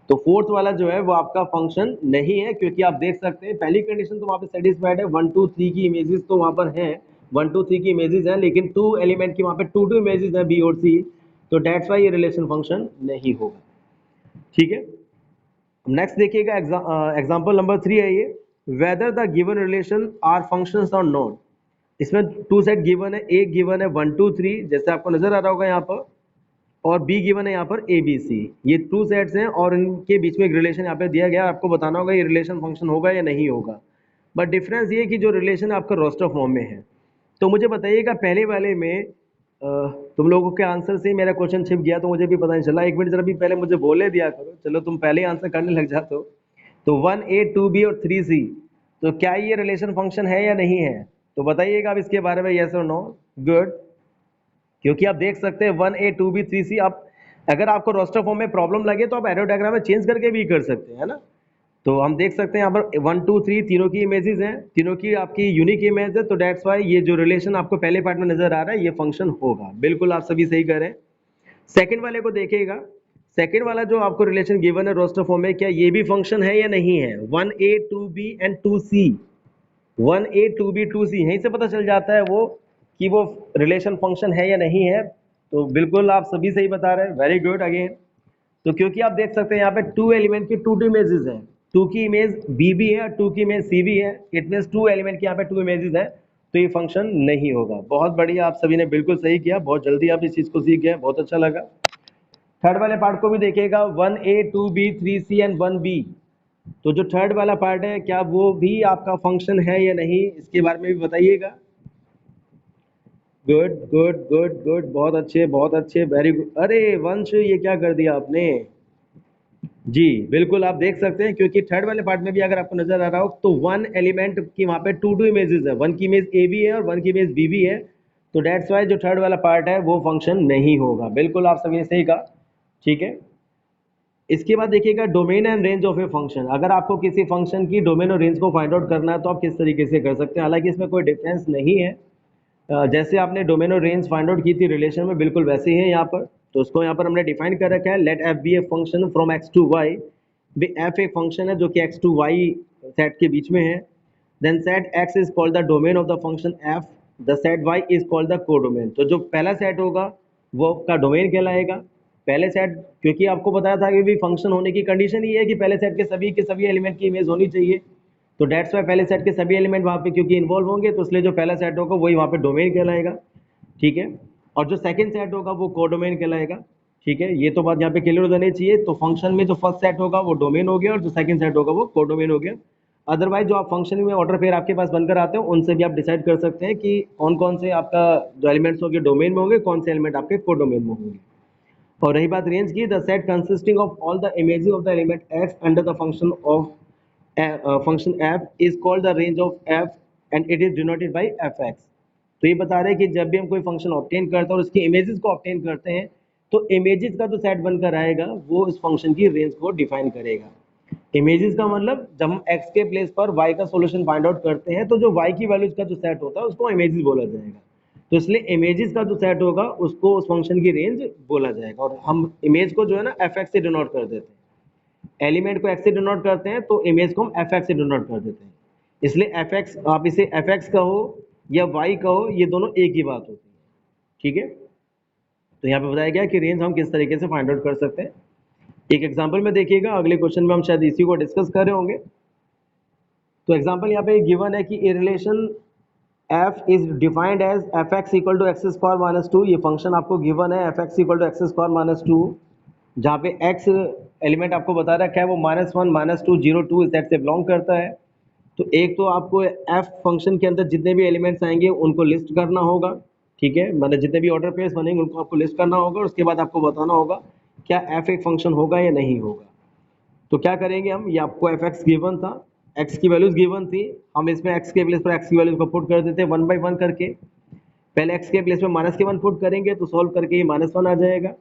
तो फोर्थ वाला जो है वो आपका फंक्शन नहीं है, क्योंकि आप देख सकते हैं पहली कंडीशन तो वहाँ पे सेटिस्फाइड है, 1 2 3 की इमेजेस तो वहाँ पर हैं, 1 2 3 की इमेजेस हैं, लेकिन 2 एलिमेंट की वहाँ पे 2 2 इमेजेस हैं बी और सी, तो डेट्स वाई ये रिलेशन फंक्शन नहीं होगा। ठीक है, नेक्स्ट देखिएगा एग्जाम्पल नंबर 3 है ये, whether the given relation are functions और नॉट। इसमें टू सेट गिवन है, एक गिवन है 1 2 3 जैसे आपको नजर आ रहा होगा यहाँ पर, और बी गिवन है यहाँ पर ए बी सी, ये टू सेट्स हैं और इनके बीच में एक रिलेशन यहाँ पे दिया गया, आपको बताना होगा ये रिलेशन फंक्शन होगा या नहीं होगा। बट डिफरेंस ये कि जो रिलेशन आपका रोस्टर फॉर्म में है। तो मुझे बताइएगा पहले वाले में तुम लोगों के आंसर से मेरा क्वेश्चन छिप गया, तो मुझे भी पता नहीं चला, एक मिनट जरा भी पहले मुझे बोले दिया करो, चलो तुम पहले ही आंसर करने लग जाते हो। तो 1A 2B और 3C, तो क्या ये रिलेशन फंक्शन है या नहीं है, तो बताइएगा आप इसके बारे में, यस और नो। गुड, क्योंकि आप देख सकते हैं 1A 2B 3C, आप अगर आपको रोस्टर फॉर्म में प्रॉब्लम लगे तो आप एरो डायग्राम में चेंज करके भी कर सकते हैं, है ना। तो हम देख सकते हैं यहाँ पर 1 2 3 तीनों की इमेजेस हैं, तीनों की आपकी यूनिक इमेज है, तो डेट्स वाई ये जो रिलेशन आपको पहले पार्ट में नजर आ रहा है ये फंक्शन होगा। बिल्कुल आप सभी सही करें। सेकंड वाले को देखिएगा, सेकंड वाला जो आपको रिलेशन गिवन है रोस्टर फॉर्म में, क्या ये भी फंक्शन है या नहीं है, 1A 2B and 2C, 1A 2B 2C, यहीं से पता चल जाता है वो कि वो रिलेशन फंक्शन है या नहीं है। तो बिल्कुल आप सभी सही बता रहे हैं, वेरी गुड अगेन। तो क्योंकि आप देख सकते हैं यहाँ पे 2 एलिमेंट की 2 2 इमेजेस हैं, 2 की इमेज बी भी है, 2 की इमेज सी भी है, इट मीन्स 2 एलिमेंट की यहाँ पे 2 इमेजेस हैं, तो ये फंक्शन नहीं होगा। बहुत बढ़िया, आप सभी ने बिल्कुल सही किया, बहुत जल्दी आप इस चीज को सीख गए, बहुत अच्छा लगा। थर्ड वाले पार्ट को भी देखिएगा, 1A 2B 3C and 1B, तो जो थर्ड वाला पार्ट है क्या वो भी आपका फंक्शन है या नहीं, इसके बारे में भी बताइएगा। गुड गुड गुड गुड, बहुत अच्छे, वेरी गुड। अरे वंश, ये क्या कर दिया आपने। जी बिल्कुल, आप देख सकते हैं क्योंकि थर्ड वाले पार्ट में भी अगर आपको नजर आ रहा हो तो 1 एलिमेंट की वहां पे 2 2 इमेजेस है, 1 की इमेज ए भी है और 1 की इमेज बी भी है, तो डेट्स वाई जो थर्ड वाला पार्ट है वो फंक्शन नहीं होगा। बिल्कुल आप सभी ने सही कहा। ठीक है, इसके बाद देखिएगा domain and range of a function. अगर आपको किसी फंक्शन की डोमेन और रेंज को फाइंड आउट करना है तो आप किस तरीके से कर सकते हैं, हालांकि इसमें कोई डिफरेंस नहीं है, जैसे आपने डोमेन और रेंज फाइंड आउट की थी रिलेशन में, बिल्कुल वैसे ही है यहाँ पर। तो उसको यहाँ पर हमने डिफाइन कर रखा है, let f be a function from X to Y, f एक फंक्शन है जो कि एक्स टू वाई सेट के बीच में है, then set X is called the domain of the function f, the set Y is called the codomain. तो जो पहला सेट होगा वो आपका डोमेन कहलाएगा। पहले सेट, क्योंकि आपको बताया था कि भी फंक्शन होने की कंडीशन ये है कि पहले सेट के सभी एलिमेंट की इमेज होनी चाहिए, तो डेट्स वाई पहले सेट के सभी एलिमेंट वहाँ पे क्योंकि इन्वॉल्व होंगे, तो इसलिए जो पहला सेट होगा वही वहाँ पे डोमेन कहलाएगा। ठीक है, और जो सेकंड सेट होगा वो कोडोमेन कहलाएगा। ठीक है, ये तो बात यहाँ पे क्लियर हो जानी चाहिए। तो फंक्शन में जो फर्स्ट सेट होगा वो डोमेन हो गया और जो सेकंड सेट होगा वो कोडोमेन हो गया। अदरवाइज जो आप फंक्शन में ऑर्डर पेयर आपके पास बनकर आते हो उनसे भी आप डिसाइड कर सकते हैं कि कौन कौन से आपका जो एलिमेंट्स होंगे डोमेन में होंगे, कौन से एलिमेंट आपके कोडोमेन में होंगे। और रही बात रेंज की, the set consisting of all the images of the element x under the function of function f is called the range of f and it is denoted by fx। तो ये बता रहे हैं कि जब भी हम कोई फंक्शन ऑब्टेन करते हैं और उसकी इमेजेस को ऑब्टेन करते हैं तो इमेजेस का जो सेट बनकर आएगा वो इस फंक्शन की रेंज को डिफाइन करेगा। इमेजेस का मतलब जब हम x के प्लेस पर y का सॉल्यूशन फाइंड आउट करते हैं तो जो y की वैल्यूज का जो सेट होता है उसको इमेजेस बोला जाएगा। तो इसलिए इमेजेस का जो सेट होगा उसको उस फंक्शन की रेंज बोला जाएगा, और हम इमेज को जो है ना fx से डिनोट कर देते हैं, एलिमेंट को x से डिनोट करते हैं तो इमेज को हम fx से डिनोट कर देते हैं। इसलिए fx, आप इसे fx कहो या y कहो, ये दोनों एक ही बात होती है। ठीक है, तो यहाँ पे बताया गया कि रेंज हम किस तरीके से फाइंड आउट कर सकते हैं। एक एग्जांपल में देखिएगा, अगले क्वेश्चन में हम शायद इसी को डिस्कस कर रहे होंगे। तो एग्जांपल यहाँ पे गिवन है कि a relation f is defined as fx equal to x square minus 2। ये फंक्शन आपको गिवन है fx equal to x square minus 2, जहाँ पे x एलिमेंट आपको बता रखा है वो -1 -2 0 2 इस सेट से बिलोंग करता है। तो एक तो आपको f फंक्शन के अंदर जितने भी एलिमेंट्स आएंगे उनको लिस्ट करना होगा। ठीक है, मतलब जितने भी ऑर्डर पेयर्स बनेंगे उनको आपको लिस्ट करना होगा और उसके बाद आपको बताना होगा क्या f एक फंक्शन होगा या नहीं होगा। तो क्या करेंगे हम, ये आपको fx गिवन था, x की वैल्यूज गिवन थी, हम इसमें x के प्लेस पर x की वैल्यूज को पुट कर देते हैं 1 बाई 1 करके। पहले x के प्लेस में -1 पुट करेंगे तो सॉल्व करके ये -1 आ जाएगा,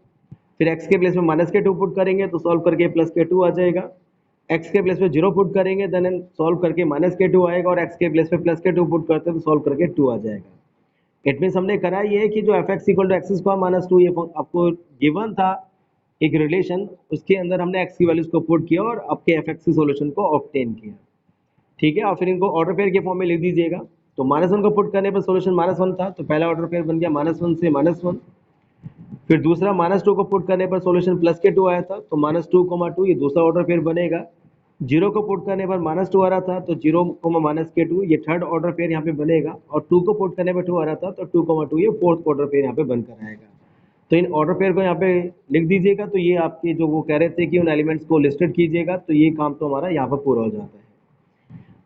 फिर x के प्लेस में -2 पुट करेंगे तो सॉल्व करके +2 आ जाएगा, x के प्लेस में 0 पुट करेंगे देन सॉल्व करके -2 आएगा, और x के प्लेस में +2 पुट करते हैं तो सॉल्व करके 2 आ जाएगा। इट मीन्स हमने करा ये है कि जो fx equal to x square minus 2 ये आपको गिवन था एक रिलेशन, उसके अंदर हमने एक्स की वैल्यूज को पुट किया और आपके एफ एक्स की सोल्यूशन को ऑब्टेन किया, ठीक है। और फिर इनको ऑर्डर पेयर के फॉर्म में लिख दीजिएगा। तो -1 को पुट करने पर सोल्यूशन -1 था, तो पहला ऑर्डर पेयर बन गया -1 से -1। फिर दूसरा -2 को पुट करने पर सोल्यूशन +2 आया था, तो -2, 2 ये दूसरा ऑर्डर पेयर बनेगा। 0 को पुट करने पर -2 आ रहा था, तो 0, -2 ये थर्ड ऑर्डर पेयर यहाँ पे बनेगा। और 2 को पुट करने पर 2 आ रहा था, तो 2, 2 ये फोर्थ ऑर्डर पेयर यहाँ पे बनकर आएगा। तो इन ऑर्डर पेयर को यहाँ पे लिख दीजिएगा। तो ये आपके जो वो कह रहे थे कि उन एलिमेंट्स को लिस्टेड कीजिएगा, तो ये काम तो हमारा यहाँ पर पूरा हो जाता है।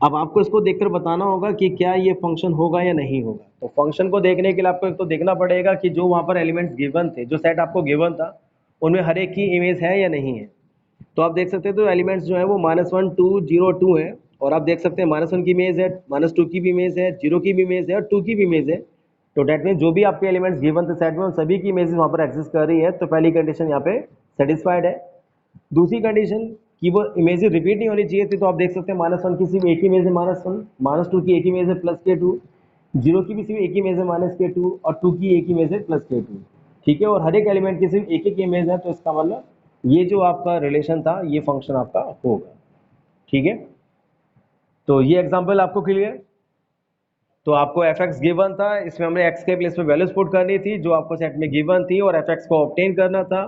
अब आपको इसको देखकर बताना होगा कि क्या ये फंक्शन होगा या नहीं होगा। तो फंक्शन को देखने के लिए आपको एक तो देखना पड़ेगा कि जो वहाँ पर एलिमेंट्स गिवन थे, जो सेट आपको गिवन था, उनमें हर एक की इमेज है या नहीं है। तो आप देख सकते हैं तो एलिमेंट्स जो है वो -1, 2, 0, 2 है। और आप देख सकते हैं -1 की इमेज है, -2 की भी इमेज है, 0 की भी इमेज है और 2 की भी इमेज है। तो डेट मीन जो भी आपके एलिमेंट्स गिवन थे सेट में, उन सभी की इमेजेस वहाँ पर एग्जिस्ट कर रही है। तो पहली कंडीशन यहाँ पे सेटिस्फाइड है। दूसरी कंडीशन कि वो इमेजेस रिपीट नहीं होनी चाहिए थी। तो आप देख सकते हैं -1 की सिर्फ एक ही इमेज है -1, -2 की एक ही इमेज है +k2, 0 की भी सिर्फ एक ही इमेज है -k2 और 2 की एक ही इमेज है +k2, ठीक है। और हर एक एलिमेंट की सिर्फ एक एक इमेज है। तो इसका मतलब ये जो आपका रिलेशन था, ये फंक्शन आपका होगा, ठीक है। तो ये एग्जांपल आपको क्लियर। तो आपको एफ एक्स गिवन था, इसमें हमने एक्स के प्लेस पे वैल्यूज पुट करनी थी जो आपको सेट में गिवन थी, और एफ एक्स को ऑब्टेन करना था।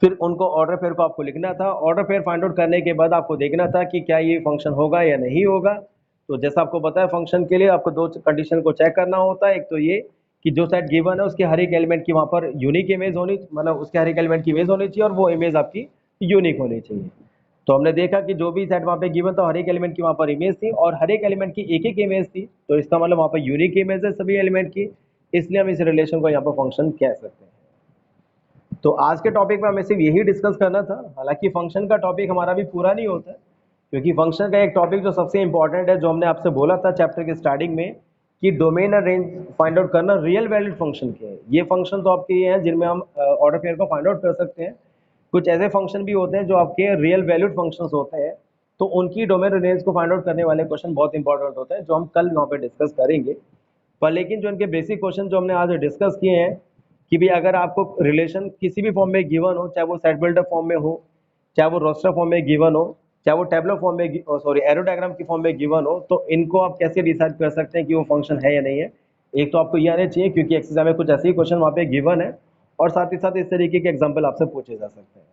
फिर उनको ऑर्डर पेयर को आपको लिखना था। ऑर्डर पेयर फाइंड आउट करने के बाद आपको देखना था कि क्या ये फंक्शन होगा या नहीं होगा। तो जैसा आपको बताया, फंक्शन के लिए आपको दो कंडीशन को चेक करना होता है। एक तो ये कि जो सेट गिवन है उसके हर एक एलिमेंट की वहाँ पर यूनिक इमेज होनी, मतलब उसके हर एक एलिमेंट की इमेज होनी चाहिए और वो इमेज आपकी यूनिक होनी चाहिए। तो हमने देखा कि जो भी सेट वहाँ पे गिवन था, हर एक एलिमेंट की वहाँ पर इमेज थी और हर एक एलिमेंट की एक एक इमेज थी। तो इसका मतलब वहाँ पर यूनिक इमेज है सभी एलिमेंट की, इसलिए हम इस रिलेशन को यहाँ पर फंक्शन कह सकते हैं। तो आज के टॉपिक में हमें सिर्फ यही डिस्कस करना था। हालांकि फंक्शन का टॉपिक हमारा भी पूरा नहीं होता है, क्योंकि फंक्शन का एक टॉपिक जो सबसे इंपॉर्टेंट है, जो हमने आपसे बोला था चैप्टर के स्टार्टिंग में, कि डोमेन और रेंज फाइंड आउट करना रियल वैलिड फंक्शन के हैं। ये फंक्शन तो आपके ये हैं जिनमें हम ऑर्डर पेयर को फाइंड आउट कर सकते हैं। कुछ ऐसे फंक्शन भी होते हैं जो आपके रियल वैल्यूड फंक्शंस होते हैं, तो उनकी डोमेन और रेंज को फाइंड आउट करने वाले क्वेश्चन बहुत इंपॉर्टेंट होते हैं, जो हम कल यहाँ पे डिस्कस करेंगे। पर लेकिन जो इनके बेसिक क्वेश्चन जो हमने आज डिस्कस किए हैं, कि भी अगर आपको रिलेशन किसी भी फॉर्म में गिवन हो, चाहे वो सेट बिल्डर फॉर्म में हो, चाहे वो रोस्टर फॉर्म में गिवन हो, चाहे वो टेबलर फॉर्म में, सॉरी एरो डायग्राम की फॉर्म में गिवन हो, तो इनको आप कैसे डिसाइड कर सकते हैं कि वो फंक्शन है या नहीं है। एक तो आपको ये आना चाहिए, क्योंकि एक्सरसाइज में कुछ ऐसे ही क्वेश्चन वहाँ पे गिवन है, और साथ ही साथ इस तरीके के एग्जाम्पल आपसे पूछे जा सकते हैं।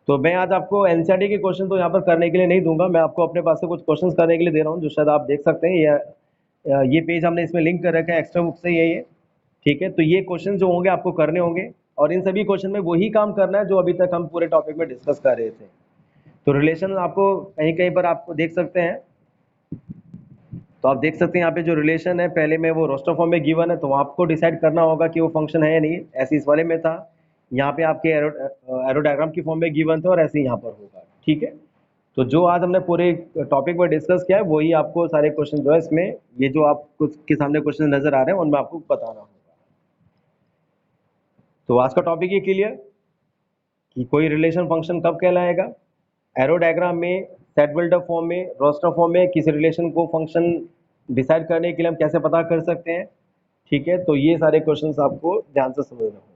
तो मैं आज आपको एनसीईआरटी के क्वेश्चन तो यहाँ पर करने के लिए नहीं दूंगा, मैं आपको अपने पास से कुछ क्वेश्चंस करने के लिए दे रहा हूँ, जो शायद आप देख सकते हैं। ये पेज हमने इसमें लिंक कर रखा है एक्स्ट्रा बुक से, ये ठीक है। तो ये क्वेश्चन जो होंगे आपको करने होंगे, और इन सभी क्वेश्चन में वही काम करना है जो अभी तक हम पूरे टॉपिक में डिस्कस कर रहे थे। तो रिलेशन आपको कहीं कहीं पर आपको देख सकते हैं। तो आप देख सकते हैं यहाँ पे जो रिलेशन है, पहले में वो रोस्टर फॉर्म में गिवन है, तो आपको डिसाइड करना होगा कि वो फंक्शन है या नहीं। ऐसे इस वाले में था, यहाँ पे आपके एरो डायग्राम की फॉर्म में गिवन था, और ऐसे यहाँ पर होगा, ठीक है। तो जो आज हमने पूरे टॉपिक पर डिस्कस किया है, वही आपको सारे क्वेश्चन जो है इसमें, ये जो आपको के सामने क्वेश्चन नजर आ रहे हैं, उनमें आपको बताना होगा। तो आज का टॉपिक ये क्लियर कि कोई रिलेशन फंक्शन कब कहलाएगा। एरो डायग्राम में, सेट बिल्डर फॉर्म में, रोस्टर फॉर्म में किसी रिलेशन को फंक्शन डिसाइड करने के लिए हम कैसे पता कर सकते हैं, ठीक है। तो ये सारे क्वेश्चंस आपको ध्यान से समझना होगा।